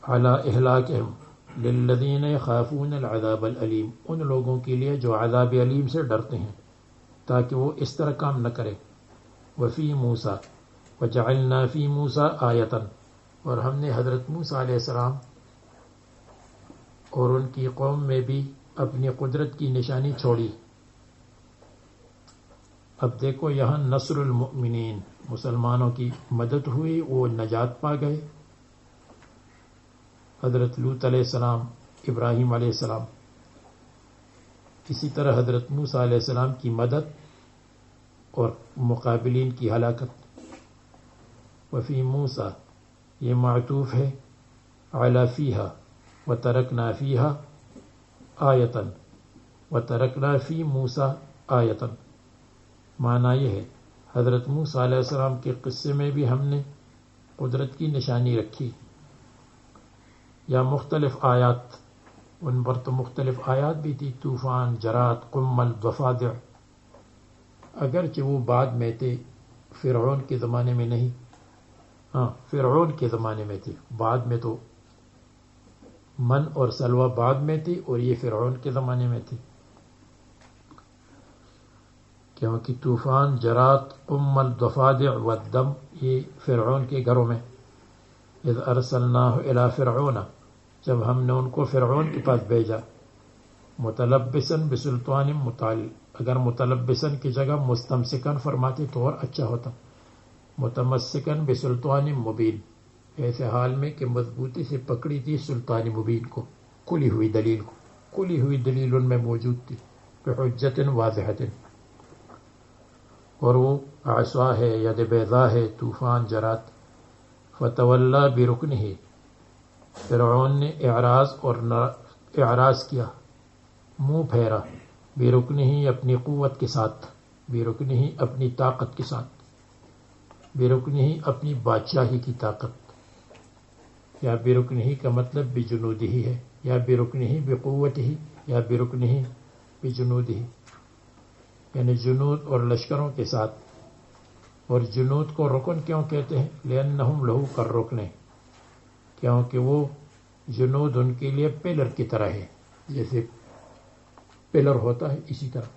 علی اہلاکہم للذین یخافون العذاب العلیم، ان لوگوں کے لیے جو عذاب علیم سے ڈرتے ہیں، تاکہ وہ اس طرح کام نہ کرے۔ وفی موسیٰ وجعلنا فی موسیٰ آیۃً، اور ہم نے حضرت موسیٰ علیہ السلام اور ان کی قوم میں بھی اپنی قدرت کی نشانی چھوڑی۔ اب دیکھو یہاں نصر المؤمنین، مسلمانوں کی مدد ہوئی، وہ نجات پا گئے، حضرت لوط علیہ السلام، ابراہیم علیہ السلام۔ اسی طرح حضرت موسیٰ علیہ السلام کی مدد اور مقابلین کی ہلاکت۔ وفی موسیٰ یہ معطوف ہے علی فیہا وترکنا فیہا آیتن وترکنا فی موسیٰ آیتن. معنی یہ ہے حضرت موسیٰ علیہ السلام کے قصے میں بھی ہم نے قدرت کی نشانی رکھی، یا مختلف آیات، ان پر تو مختلف آیات بھی تھی، طوفان، جراد، قمل، ضفادع، اگرچہ وہ بعد میں تھے، فرعون کے زمانے میں نہیں. ہاں فرعون کے زمانے میں تھے، بعد میں تو من اور سلوہ بعد میں تھی، اور یہ فرعون کے زمانے میں تھی، کیونکہ طوفان، جراد، قمل، ضفادع والدم یہ فرعون کے گھروں میں. اذ ارسلناہ الی فرعون، جب ہم نے ان کو فرعون کے پاس بھیجا. متلبسن بسلطان متعال، اگر متلبسن کی جگہ مستمسکن فرماتے تو اور اچھا ہوتا. متمسکن بسلطان مبین، ایسے حال میں کہ مضبوطی سے پکڑی تھی سلطان مبین کو، کھلی ہوئی دلیل کو، کھلی ہوئی دلیل ان میں موجود تھی، بحجت واضحۃ. اور وہ عصا ہے، ید بیضا ہے، طوفان، جراد. فتولا برکنہ، فرعون نے اعراض کیا، منہ پھیرا، برکنہ اپنی قوت کے ساتھ، برکنہ اپنی طاقت کے ساتھ، برکنہ اپنی بادشاہی کی طاقت، یا برکنہ کا مطلب بجنودہ ہے، یا برکنہ بقوتہ، یا برکنہ بجنودہ، یعنی جنود اور لشکروں کے ساتھ. اور جنود کو رکن کیوں کہتے ہیں؟ لأنہم لہو کالرکن، کیونکہ وہ جنود ان کے لیے پلر کی طرح ہے، جیسے پلر ہوتا ہے اسی طرح.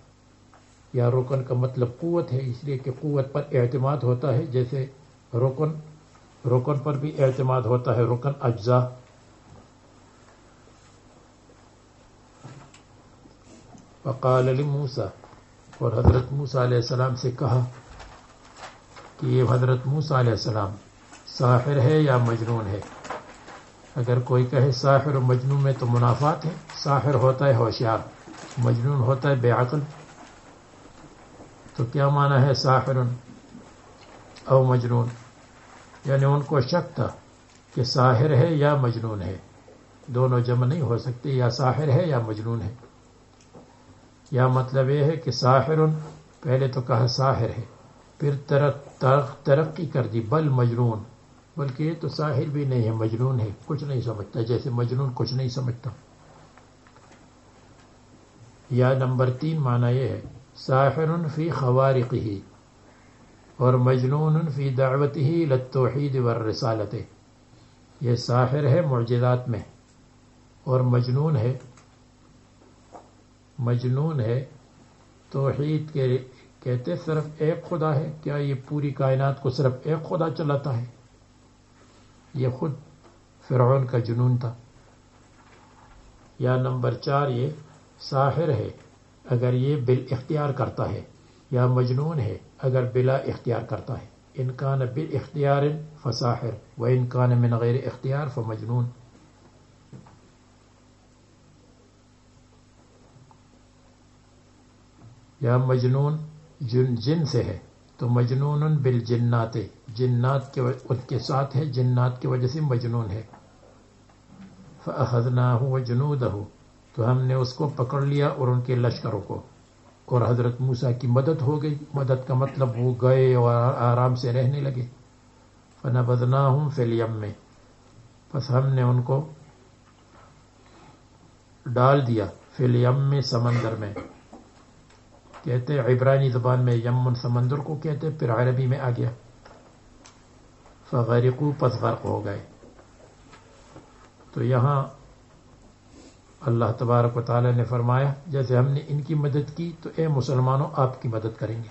یا رکن کا مطلب قوت ہے، اس لیے کہ قوت پر اعتماد ہوتا ہے، جیسے رکن پر بھی اعتماد ہوتا ہے، رکن اجزاء. وقال لموسیٰ، اور حضرت موسیٰ علیہ السلام سے کہا کہ یہ حضرت موسیٰ علیہ السلام ساحر ہے یا مجنون ہے. اگر کوئی کہے ساحر و مجنون میں تو منافات ہے. ساحر ہوتا ہے ہوشیار، مجنون ہوتا ہے بے عقل. تو کیا معنی ہے ساحر او مجنون؟ یعنی ان کو شک تھا کہ ساحر ہے یا مجنون ہے، دونوں جمع نہیں ہو سکتے، یا ساحر ہے یا مجنون ہے. یا مطلب یہ ہے کہ ساحر، پہلے تو کہا ساحر ہے، پھر ترقی کر دی بل مجنون، بلکہ یہ تو ساحر بھی نہیں ہے، مجنون ہے، کچھ نہیں سمجھتا، جیسے مجنون کچھ نہیں سمجھتا. یا نمبر 3 معنی یہ ہے ساحر فی خوارقہ، اور مجنون فی دعوتہ للتوحید والرسالۃ. یہ ساحر ہے معجزات میں، اور مجنون ہے توحید کے. کہتے صرف ایک خدا ہے، کیا یہ پوری کائنات کو صرف ایک خدا چلاتا ہے؟ یہ خود فرعون کا جنون تھا. یا نمبر 4 یہ ساحر ہے اگر یہ بالاختیار کرتا ہے، یا مجنون ہے اگر بلا اختیار کرتا ہے. ان کان بالاختیار فساحر و ان کان من غیر اختیار فمجنون. یا مجنون جن سے ہے تو مجنون بالجنات، جنات کے ساتھ ہے، جنات کی وجہ سے مجنون ہے. فأخذناہ وجنودہ، تو ہم نے اس کو پکڑ لیا اور ان کے لشکروں کو، اور حضرت موسیٰ کی مدد ہو گئی. مدد کا مطلب وہ گئے اور آرام سے رہنے لگے. فنبذناہم فی الیم، پس ہم نے ان کو ڈال دیا فی الیم، سمندر میں. کہتے عبرانی زبان میں یمن سمندر کو کہتے، پھر عربی میں آ گیا. فغرقوا، پس غرق ہو گئے. تو یہاں اللہ تبارک و تعالی نے فرمایا جیسے ہم نے ان کی مدد کی تو اے مسلمانوں آپ کی مدد کریں گے.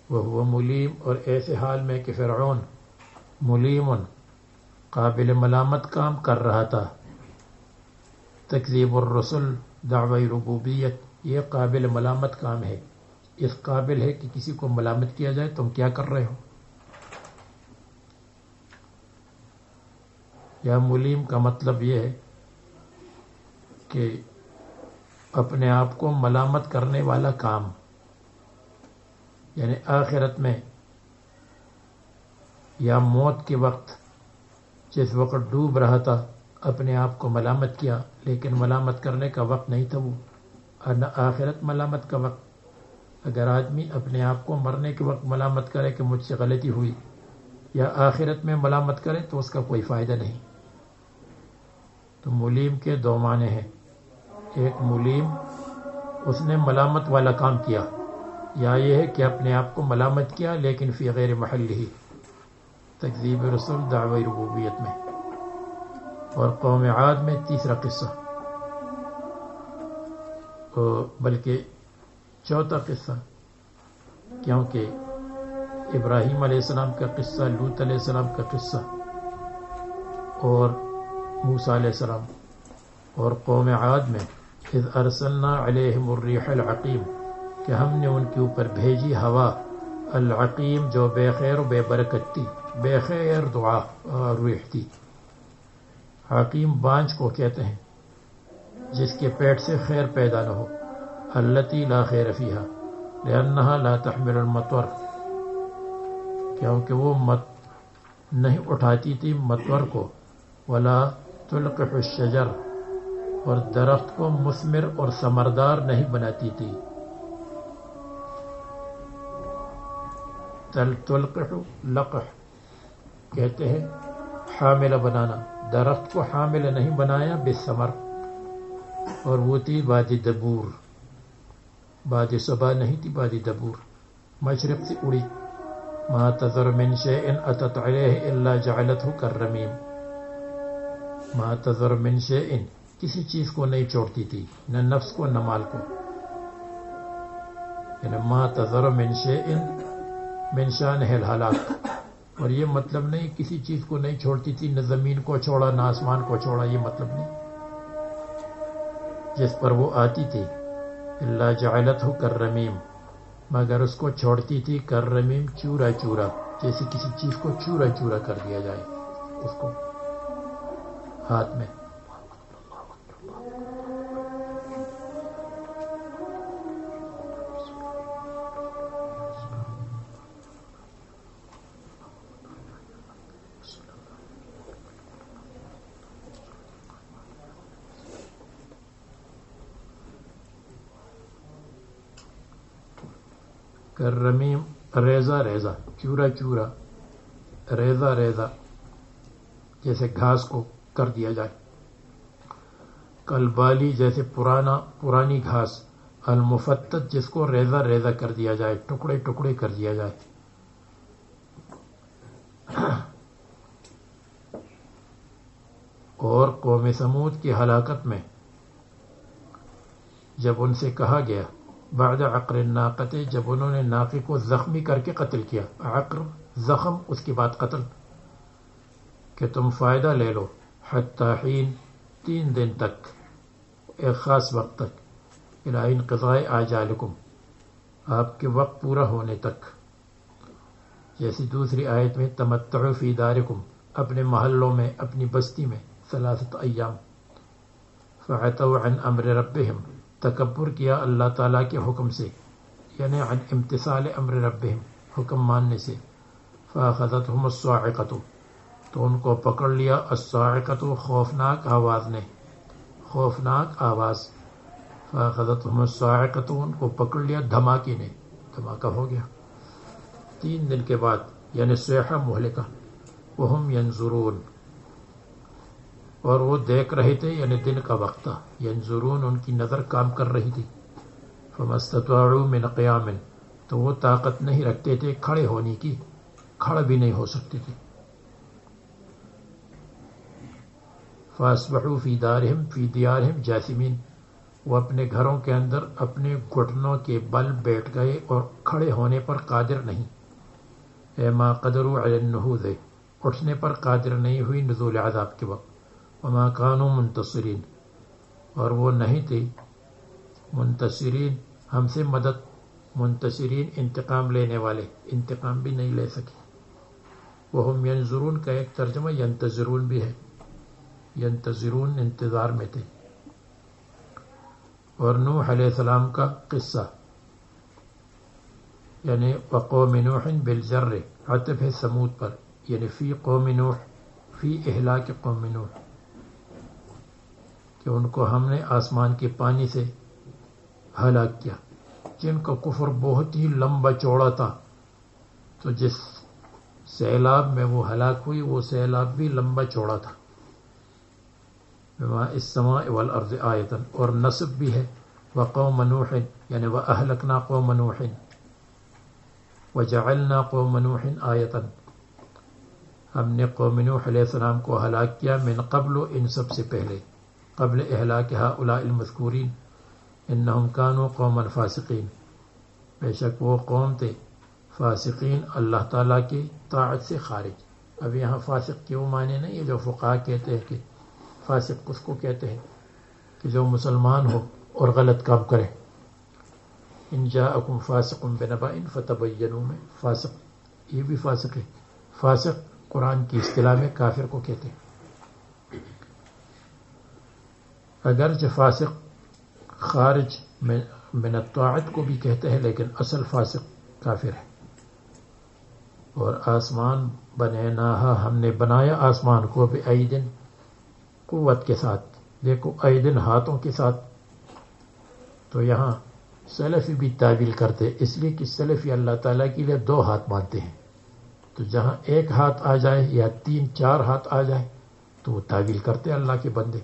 وہ ملیم، اور ایسے حال میں کہ فرعون ملیم، قابل ملامت کام کر رہا تھا. تکذیب الرسل، دعوی ربوبیت، یہ قابل ملامت کام ہے. اس قابل ہے کہ کسی کو ملامت کیا جائے تم کیا کر رہے ہو. یا ملیم کا مطلب یہ ہے کہ اپنے آپ کو ملامت کرنے والا کام، یعنی آخرت میں یا موت کے وقت جس وقت ڈوب رہا تھا اپنے آپ کو ملامت کیا، لیکن ملامت کرنے کا وقت نہیں تھا وہ، آخرت ملامت کا وقت۔ اگر آدمی اپنے آپ کو مرنے کے وقت ملامت کرے کہ مجھ سے غلطی ہوئی، یا آخرت میں ملامت کرے تو اس کا کوئی فائدہ نہیں۔ تو ملیم کے دو معنی ہیں، ایک ملیم اس نے ملامت والا کام کیا، یا یہ ہے کہ اپنے آپ کو ملامت کیا لیکن فی غیر محل ہی، تکذیب رسول دعوی ربوبیت میں۔ اور قوم عاد میں تیسرا قصہ، بلکہ چوتھا قصہ، کیونکہ ابراہیم علیہ السلام کا قصہ، لوط علیہ السلام کا قصہ، اور موسیٰ علیہ السلام، اور قوم عاد میں اذ ارسلنا علیہم الریح العقیم، کہ ہم نے ان کے اوپر بھیجی ہوا العقیم جو بے خیر و بے برکت تھی، بے خیر دعا روح تھی۔ عقیم بانجھ کو کہتے ہیں جس کے پیٹ سے خیر پیدا نہ ہو، التی لا خیر فیہا لأنہا لا تحمل المطر، کیونکہ وہ نہیں اٹھاتی تھی مطور کو، ولا تلقح الشجر، اور درخت کو مثمر اور ثمردار نہیں بناتی تھی۔ تلقح لقح کہتے ہیں حامل بنانا، درخت کو حامل نہیں بنایا بالثمر۔ اور وہ تھی وادی دبور، وادی صبا نہیں تھی، وادی دبور، مشرق سے اڑی۔ ما تذر من شيء اتت عليه الا جعلته كالرميم، ما تذر من شيء، کسی چیز کو نہیں چھوڑتی تھی، نہ نفس کو نہ مال کو، یعنی ما تذر من شيء من شانه الهلاك، اور یہ مطلب نہیں کسی چیز کو نہیں چھوڑتی تھی، نہ زمین کو چھوڑا نہ آسمان کو چھوڑا، یہ مطلب نہیں، جس پر وہ آتی تھی الا جعلته كالرميم، مگر اس کو چھوڑتی تھی کررمیم، چورا چورا، جیسے کسی چیز کو چورا چورا کر دیا جائے اس کو ہاتھ میں۔ کررمیم ریزہ ریزہ، چورا چورا، ریزہ ریزہ، جیسے گھاس کو کر دیا جائے۔ کلبالی جیسے پرانی گھاس، المفتت جس کو ریزہ ریزہ کر دیا جائے، ٹکڑے ٹکڑے کر دیا جائے۔ اور قوم سمود کی ہلاکت میں جب ان سے کہا گیا بعد عقر الناقۃ، جب انہوں نے ناقے کو زخمی کر کے قتل کیا، عقر زخم، اس کے بعد قتل، کہ تم فائدہ لے لو، حتی حین، 3 دن تک، ایک خاص وقت تک، الی انقضاء آجالکم، آپ کے وقت پورا ہونے تک۔ جیسی دوسری آیت میں تمتعوا فی دارکم، اپنے محلوں میں، اپنی بستی میں، 3 ایام۔ فعتوا عن امر ربہم، تکبر کیا اللہ تعالیٰ کے حکم سے، یعنی عن امتثال امر ربہم، حکم ماننے سے۔ فاخذتہم الصاعقۃ، تو ان کو پکڑ لیا الصاعقۃ، خوفناک آواز نے، خوفناک آواز۔ فاخذتہم الصاعقۃ، ان کو پکڑ لیا دھماکے نے، دھماکہ ہو گیا 3 دن کے بعد، یعنی صیحہ مہلکہ۔ وہم ینظرون، اور وہ دیکھ رہے تھے، یعنی دن کا وقت تھا، ینظرون، ان کی نظر کام کر رہی تھی۔ فما استطاعوا من قیام، تو وہ طاقت نہیں رکھتے تھے کھڑے ہونے کی، کھڑا بھی نہیں ہو سکتے تھے۔ فاصبحوا فی دارہم، فی دیارہم جاثمین، وہ اپنے گھروں کے اندر اپنے گھٹنوں کے بل بیٹھ گئے اور کھڑے ہونے پر قادر نہیں۔ اے ما قدروا علی النہوض، اٹھنے پر قادر نہیں ہوئی نزول عذاب کے وقت۔ وما كانوا منتصرین، اور وہ نہیں تھے منتصرین، ہم سے مدد، منتصرین انتقام لینے والے، انتقام بھی نہیں لے سکے۔ وہم ینظرون کا ایک ترجمہ ینتظرون بھی ہے، ینتظرون انتظار میں تھے۔ اور نوح علیہ السلام کا قصہ، یعنی وقوم نوح بالجر، عطف ہے سمود پر، یعنی فی قوم نوح، فی اہلاک قوم نوح، کہ ان کو ہم نے آسمان کے پانی سے ہلاک کیا، جن کا کفر بہت ہی لمبا چوڑا تھا، تو جس سیلاب میں وہ ہلاک ہوئی وہ سیلاب بھی لمبا چوڑا تھا. بما السماء والارض آیتا، اور نصب بھی ہے وقوم نوح، یعنی واہلکنا قوم نوح وجعلنا قوم نوح آیتا، ہم نے قوم نوح علیہ السلام کو ہلاک کیا من قبل، ان سب سے پہلے، قبل اہلاک ہؤلاء المذکورین انہم کانوا قوما فاسقین، بے شک وہ قوم تھے فاسقین، اللہ تعالیٰ کی طاعت سے خارج. اب یہاں فاسق کے وہ معنی نہیں ہے جو فقہا کہتے ہیں کہ فاسق اس کو کہتے ہیں کہ جو مسلمان ہو اور غلط کام کرے. ان جاءکم فاسق بنبأ فتبینوا میں فاسق یہ بھی فاسق ہے. فاسق قرآن کی اصطلاح میں کافر کو کہتے ہیں. اگرچہ فاسق خارج من الطاعت کو بھی کہتے ہیں، لیکن اصل فاسق کافر ہے. اور آسمان بنیناہا، ہم نے بنایا آسمان کو بأیدن، قوت کے ساتھ. دیکھو ایدن ہاتھوں کے ساتھ، تو یہاں سلفی بھی تعبیل کرتے اس لیے کہ سلفی اللہ تعالیٰ کے لیے 2 ہاتھ مانتے ہیں. تو جہاں 1 ہاتھ آ جائے یا 3-4 ہاتھ آ جائے تو وہ تعبیل کرتے اللہ کے بندے.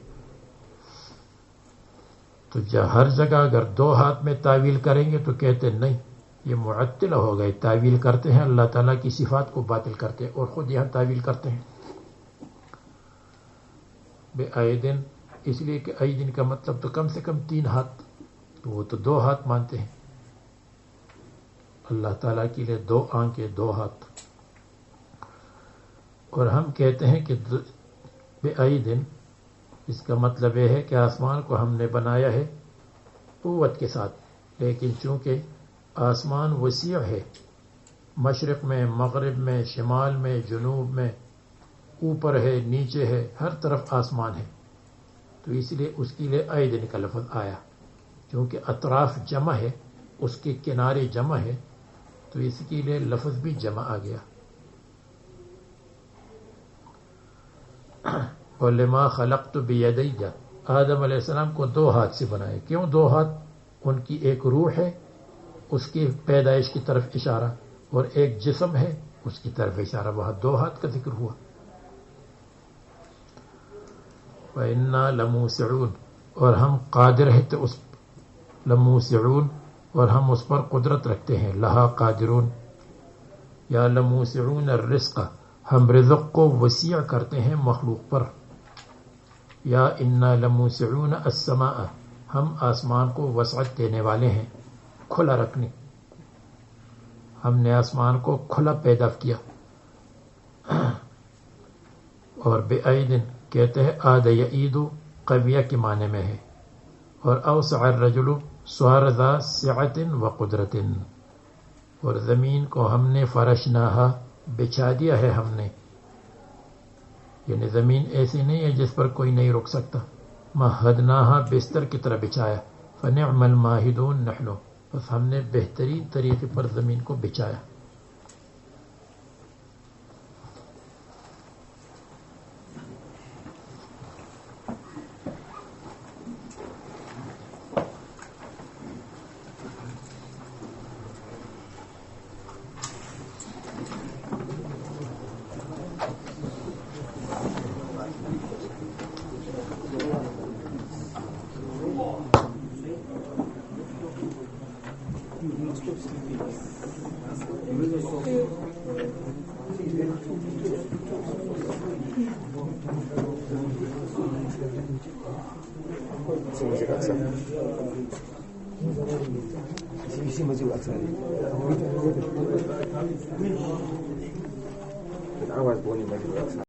تو ہر جگہ اگر 2 ہاتھ میں تعویل کریں گے تو کہتے نہیں یہ معطل ہو گئے، تعویل کرتے ہیں اللہ تعالیٰ کی صفات کو باطل کرتے ہیں اور خود یہاں تعویل کرتے ہیں. بے ایدن اس لیے کہ ایدن کا مطلب تو کم سے کم 3 ہاتھ، تو وہ تو 2 ہاتھ مانتے ہیں. اللہ تعالیٰ کے لیے 2 آنکھیں 2 ہاتھ. اور ہم کہتے ہیں کہ بے ایدن اس کا مطلب یہ ہے کہ آسمان کو ہم نے بنایا ہے قوت کے ساتھ، لیکن چونکہ آسمان وسیع ہے، مشرق میں، مغرب میں، شمال میں، جنوب میں، اوپر ہے، نیچے ہے، ہر طرف آسمان ہے، تو اس لیے اس کے لیے ایدن کا لفظ آیا. کیونکہ اطراف جمع ہے، اس کے کنارے جمع ہے، تو اس کے لیے لفظ بھی جمع آ گیا. وَلِمَا خَلَقْتُ بِيَدَيَّ، آدم علیہ السلام کو 2 ہاتھ سے بنائے. کیوں 2 ہاتھ؟ ان کی ایک روح ہے، اس کی پیدائش کی طرف اشارہ، اور ایک جسم ہے، اس کی طرف اشارہ. وہاں 2 ہاتھ کا ذکر ہوا. وَإِنَّا لَمُوسِعُونَ، اور ہم قادر ہیں تو اس لموسعون، اور ہم اس پر قدرت رکھتے ہیں. لہا قادرون یا لموسعون الرزق، ہم رزق کو وسیع کرتے ہیں مخلوق پر. یا انا لموسعون السماء، ہم آسمان کو وسعت دینے والے ہیں، کھلا رکھنے. ہم نے آسمان کو کھلا پیدا کیا. اور بے ایدن کہتے ہیں آد یعید، قویہ کے معنی میں ہے. اور اوسع الرجل صار ذا سعۃ وقدرۃ، اور زمین کو ہم نے فرشناہا، بچھا دیا ہے ہم نے. یعنی زمین ایسی نہیں ہے جس پر کوئی نہیں رک سکتا. مہدناہا، بستر کی طرح بچھایا. فنعم الماہدون نحن، بس ہم نے بہترین طریقے پر زمین کو بچھایا. الآواز بوني مجرد أكثر.